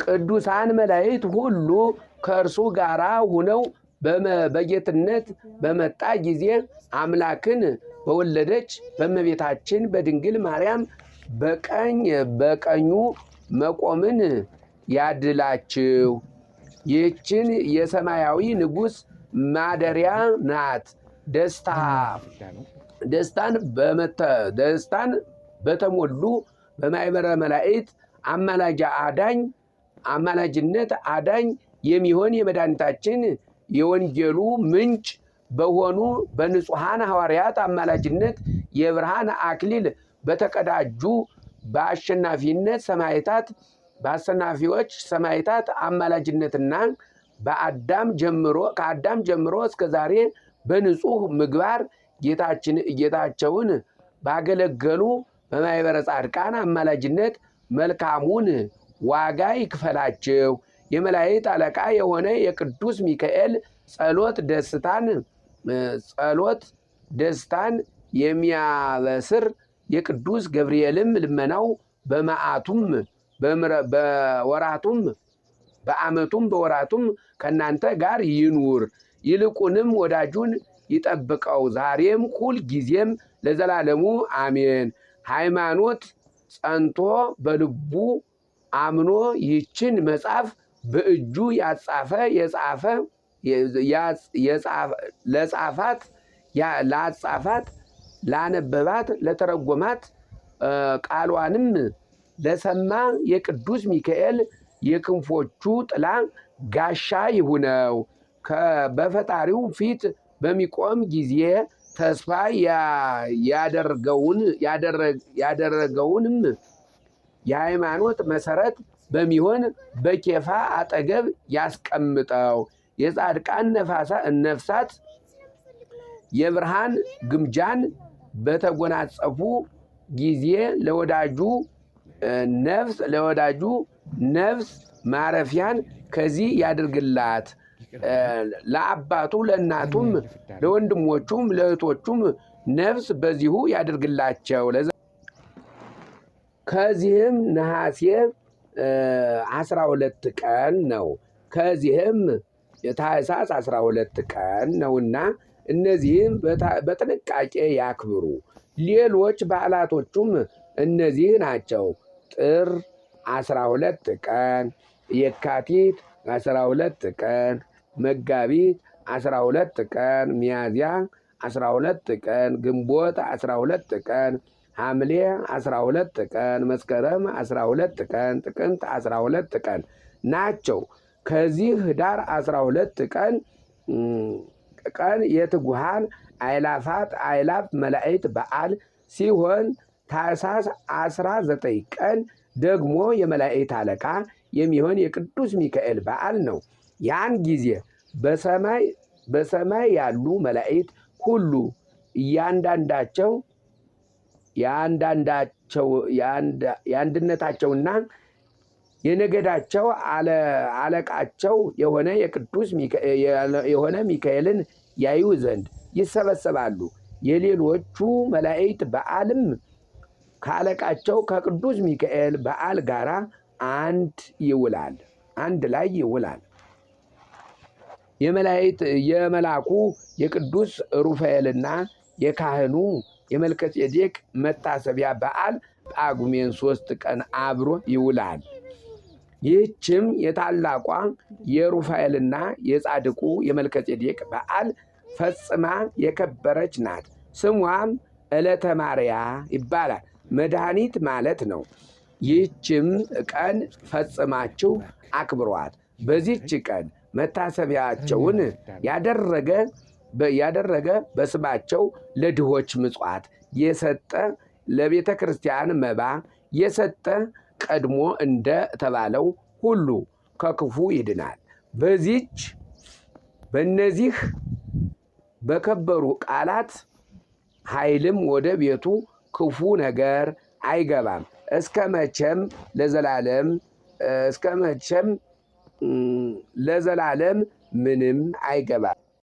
ቅዱሳን መላእክት ሁሉ ከእርሱ ጋር ሆነው በጌትነት በመጣ ጊዜ አምላክን በወለደች በእመቤታችን በድንግል ማርያም በቀኙ መቆምን ያድላችሁ። ይህችን የሰማያዊ ንጉሥ ማደሪያ ናት። ደስታን በተሞሉ በማኅበረ መላእክት አማላጅነት አዳኝ የሚሆን የመድኃኒታችን የወንጌሉ ምንጭ በሆኑ በንጹሐን ሐዋርያት አማላጅነት የብርሃን አክሊል በተቀዳጁ በአሸናፊዎች ሰማዕታት አማላጅነትና ከአዳም ጀምሮ እስከ ዛሬ በንጹሕ ምግባር ጌታቸውን ባገለገሉ በማኅበረ ጻድቃን አማላጅነት መልካሙን ዋጋ ይክፈላቸው። የመላእክት አለቃ የሆነ የቅዱስ ሚካኤል ጸሎት ደስታን የሚያበስር የቅዱስ ገብርኤልም ልመናው በወራቱም ከእናንተ ጋር ይኑር። ይልቁንም ወዳጁን ይጠብቀው ዛሬም ሁል ጊዜም ለዘላለሙ አሜን። ሃይማኖት ጸንቶ በልቡ አምኖ ይችን መጽሐፍ በእጁ ላጻፋት ላነበባት ለተረጎማት ቃሏንም ለሰማ የቅዱስ ሚካኤል የክንፎቹ ጥላ ጋሻ ይሁነው። በፈጣሪው ፊት በሚቆም ጊዜ ተስፋ ያደረገውንም የሃይማኖት መሰረት በሚሆን በኬፋ አጠገብ ያስቀምጠው። የጻድቃን ነፍሳት የብርሃን ግምጃን በተጎናጸፉ ጊዜ ለወዳጁ ነፍስ ማረፊያን ከዚህ ያድርግላት። ለአባቱ ለእናቱም ለወንድሞቹም ለእህቶቹም ነፍስ በዚሁ ያድርግላቸው። ከዚህም ነሐሴ 12 ቀን ነው። ከዚህም ታኅሳስ 12 ቀን ነውና እነዚህም በጥንቃቄ ያክብሩ። ሌሎች በዓላቶቹም እነዚህ ናቸው። ጥር 12 ቀን፣ የካቲት 12 ቀን፣ መጋቢት 12 ቀን፣ ሚያዝያ 12 ቀን፣ ግንቦት 12 ቀን፣ ሐምሌ 12 ቀን፣ መስከረም 12 ቀን፣ ጥቅምት 12 ቀን ናቸው። ከዚህ ኅዳር 12 ቀን የትጉሃን አእላፍ መላእክት በዓል ሲሆን ታኅሳስ 19 ቀን ደግሞ የመላእክት አለቃ የሚሆን የቅዱስ ሚካኤል በዓል ነው። ያን ጊዜ በሰማይ ያሉ መላእክት ሁሉ የአንድነታቸውና የነገዳቸው አለቃቸው የሆነ ሚካኤልን ያዩ ዘንድ ይሰበሰባሉ። የሌሎቹ መላእክት በዓልም ከአለቃቸው ከቅዱስ ሚካኤል በዓል ጋር አንድ ላይ ይውላል። የመልአኩ የቅዱስ ሩፋኤልና የካህኑ የመልከጼዴቅ መታሰቢያ በዓል ጳጉሜን 3 ቀን አብሮ ይውላል። ይህችም የታላቋ የሩፋኤልና የጻድቁ የመልከጼዴቅ በዓል ፈጽማ የከበረች ናት። ስሟም ዕለተ ማርያ ይባላል። መድኃኒት ማለት ነው። ይህችም ቀን ፈጽማችሁ አክብሯት። በዚህች ቀን መታሰቢያቸውን ያደረገ በስማቸው ለድሆች ምጽዋት የሰጠ ለቤተ ክርስቲያን መባ የሰጠ ቀድሞ እንደ ተባለው ሁሉ ከክፉ ይድናል። በእነዚህ በከበሩ ቃላት ኃይልም ወደ ቤቱ ክፉ ነገር አይገባም። እስከ መቼም ለዘላለም ምንም አይገባም።